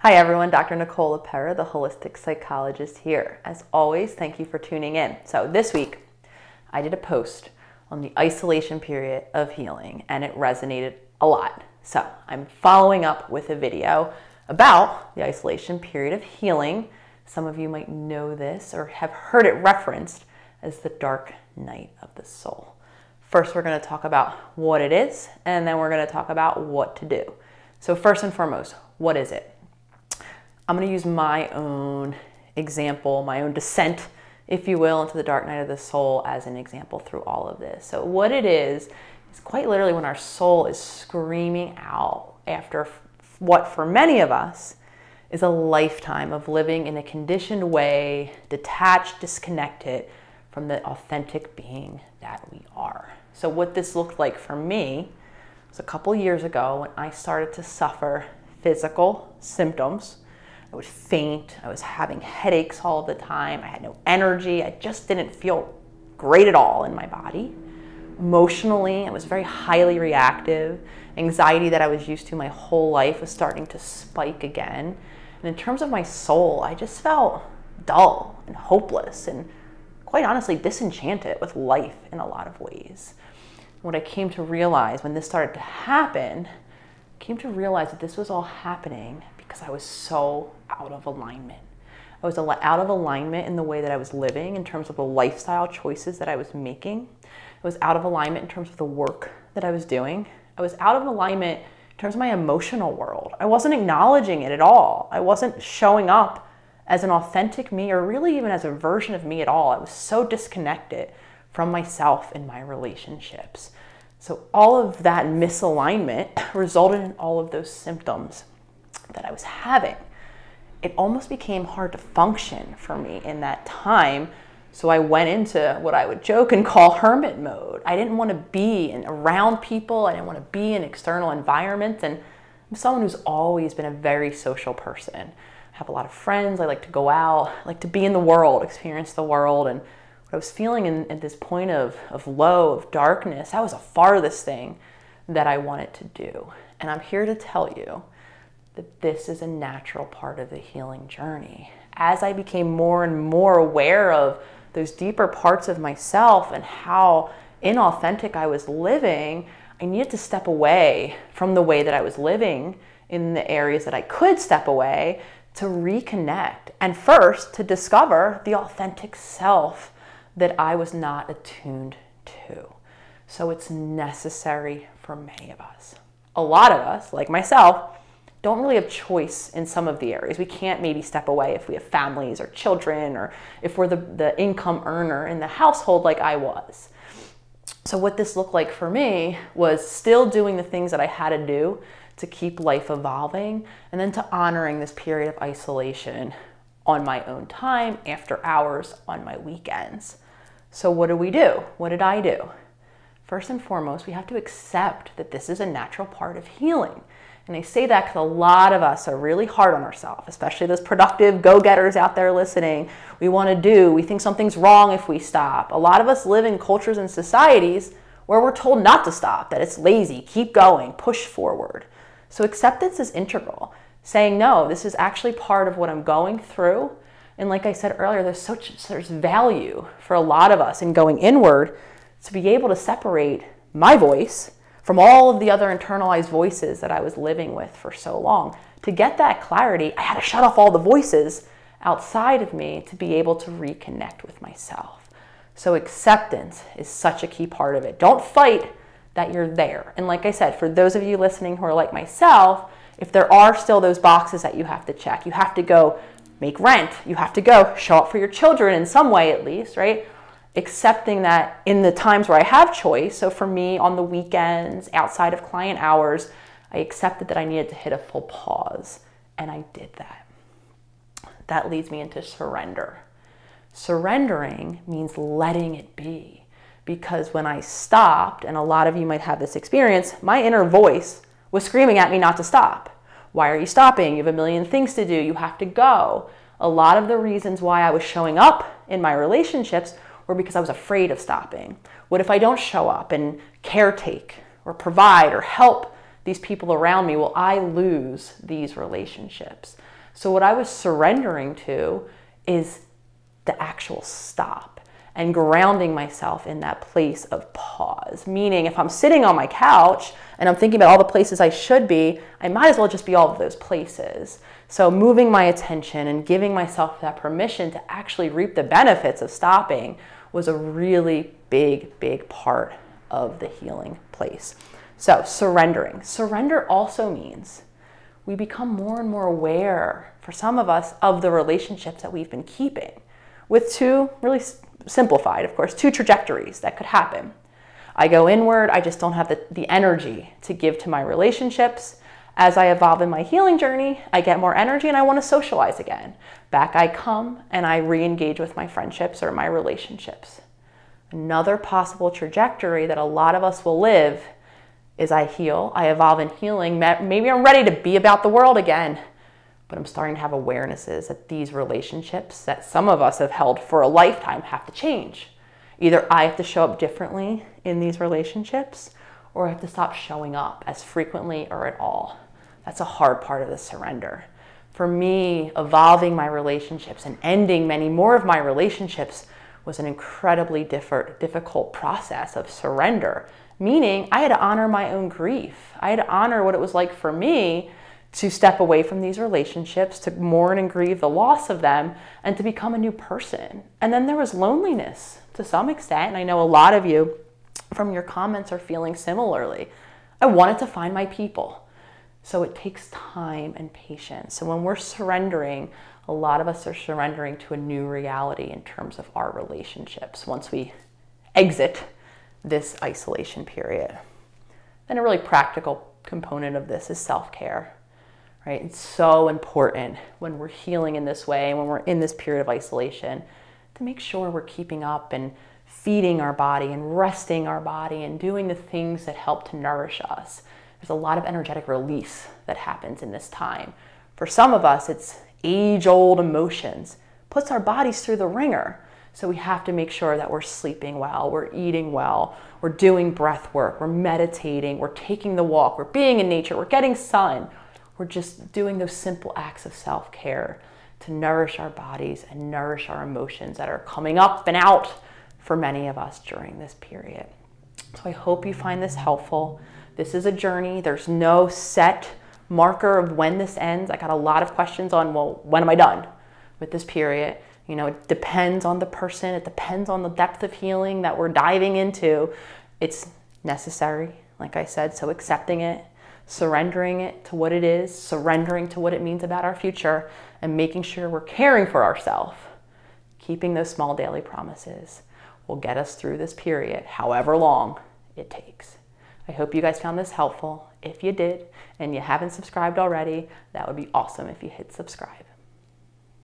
Hi everyone, Dr. Nicole LaPera, the holistic psychologist here. As always, thank you for tuning in. So this week, I did a post on the isolation period of healing and it resonated a lot. So I'm following up with a video about the isolation period of healing. Some of you might know this or have heard it referenced as the dark night of the soul. First, we're going to talk about what it is, and then we're going to talk about what to do. So first and foremost, what is it? I'm going to use my own example, my own descent, if you will, into the dark night of the soul as an example through all of this. So what it is quite literally when our soul is screaming out after what for many of us is a lifetime of living in a conditioned way, detached, disconnected from the authentic being that we are. So what this looked like for me was a couple years ago when I started to suffer physical symptoms. I would faint, I was having headaches all the time, I had no energy, I just didn't feel great at all in my body. Emotionally, I was very highly reactive. Anxiety that I was used to my whole life was starting to spike again. And in terms of my soul, I just felt dull and hopeless and quite honestly disenchanted with life in a lot of ways. What I came to realize when this started to happen, I came to realize that this was all happening because I was so out of alignment. I was out of alignment in the way that I was living in terms of the lifestyle choices that I was making. I was out of alignment in terms of the work that I was doing. I was out of alignment in terms of my emotional world. I wasn't acknowledging it at all. I wasn't showing up as an authentic me or really even as a version of me at all. I was so disconnected from myself and my relationships. So all of that misalignment resulted in all of those symptoms that I was having. It almost became hard to function for me in that time. So I went into what I would joke and call hermit mode. I didn't want to be around people. I didn't want to be in external environments. And I'm someone who's always been a very social person. I have a lot of friends. I like to go out. I like to be in the world, experience the world. And what I was feeling at this point of darkness, that was the farthest thing that I wanted to do. And I'm here to tell you that this is a natural part of the healing journey. As I became more and more aware of those deeper parts of myself and how inauthentic I was living, I needed to step away from the way that I was living in the areas that I could step away to reconnect. And first, to discover the authentic self that I was not attuned to. So it's necessary for many of us. A lot of us, like myself, don't really have choice in some of the areas. We can't maybe step away if we have families or children or if we're the income earner in the household like I was. So what this looked like for me was still doing the things that I had to do to keep life evolving and then to honoring this period of isolation on my own time, after hours, on my weekends. So what do we do? What did I do? First and foremost, we have to accept that this is a natural part of healing. And I say that because a lot of us are really hard on ourselves, especially those productive go-getters out there listening. We think something's wrong if we stop. A lot of us live in cultures and societies where we're told not to stop, that it's lazy, keep going, push forward. So acceptance is integral. Saying, no, this is actually part of what I'm going through. And like I said earlier, there's value for a lot of us in going inward to be able to separate my voice from all of the other internalized voices that I was living with for so long. To get that clarity, I had to shut off all the voices outside of me to be able to reconnect with myself. So acceptance is such a key part of it. Don't fight that you're there. And like I said, for those of you listening who are like myself, if there are still those boxes that you have to check, you have to go make rent, you have to go show up for your children in some way at least, right? Accepting that in the times where I have choice, so for me on the weekends, outside of client hours, I accepted that I needed to hit a full pause, and I did that. That leads me into surrender. Surrendering means letting it be, because when I stopped, and a lot of you might have this experience, my inner voice was screaming at me not to stop. Why are you stopping? You have a million things to do. You have to go. A lot of the reasons why I was showing up in my relationships were because I was afraid of stopping. What if I don't show up and caretake or provide or help these people around me? Will I lose these relationships? So what I was surrendering to is the actual stop and grounding myself in that place of pause. Meaning if I'm sitting on my couch and I'm thinking about all the places I should be, I might as well just be all of those places. So moving my attention and giving myself that permission to actually reap the benefits of stopping was a really big part of the healing place. So surrendering. Surrender also means we become more and more aware, for some of us, of the relationships that we've been keeping, with two, really simplified, of course, two trajectories that could happen. I go inward, I just don't have the energy to give to my relationships. As I evolve in my healing journey, I get more energy and I want to socialize again. Back I come and I re-engage with my friendships or my relationships. Another possible trajectory that a lot of us will live is I heal, I evolve in healing. Maybe I'm ready to be about the world again, but I'm starting to have awarenesses that these relationships that some of us have held for a lifetime have to change. Either I have to show up differently in these relationships, or I have to stop showing up as frequently or at all. That's a hard part of the surrender. For me, evolving my relationships and ending many more of my relationships was an incredibly difficult process of surrender, meaning I had to honor my own grief. I had to honor what it was like for me to step away from these relationships, to mourn and grieve the loss of them, and to become a new person. And then there was loneliness to some extent, and I know a lot of you from your comments are feeling similarly. I wanted to find my people. So it takes time and patience. So when we're surrendering, a lot of us are surrendering to a new reality in terms of our relationships once we exit this isolation period. Then a really practical component of this is self-care, right? It's so important when we're healing in this way, when we're in this period of isolation, to make sure we're keeping up and feeding our body and resting our body and doing the things that help to nourish us. There's a lot of energetic release that happens in this time. For some of us, it's age-old emotions, puts our bodies through the ringer. So we have to make sure that we're sleeping well, we're eating well, we're doing breath work, we're meditating, we're taking the walk, we're being in nature, we're getting sun. We're just doing those simple acts of self-care to nourish our bodies and nourish our emotions that are coming up and out for many of us during this period. So I hope you find this helpful. This is a journey. There's no set marker of when this ends. I got a lot of questions on, well, when am I done with this period? You know, it depends on the person. It depends on the depth of healing that we're diving into. It's necessary, like I said, so accepting it, surrendering it to what it is, surrendering to what it means about our future, and making sure we're caring for ourselves. Keeping those small daily promises will get us through this period, however long it takes. I hope you guys found this helpful. If you did and you haven't subscribed already, that would be awesome if you hit subscribe.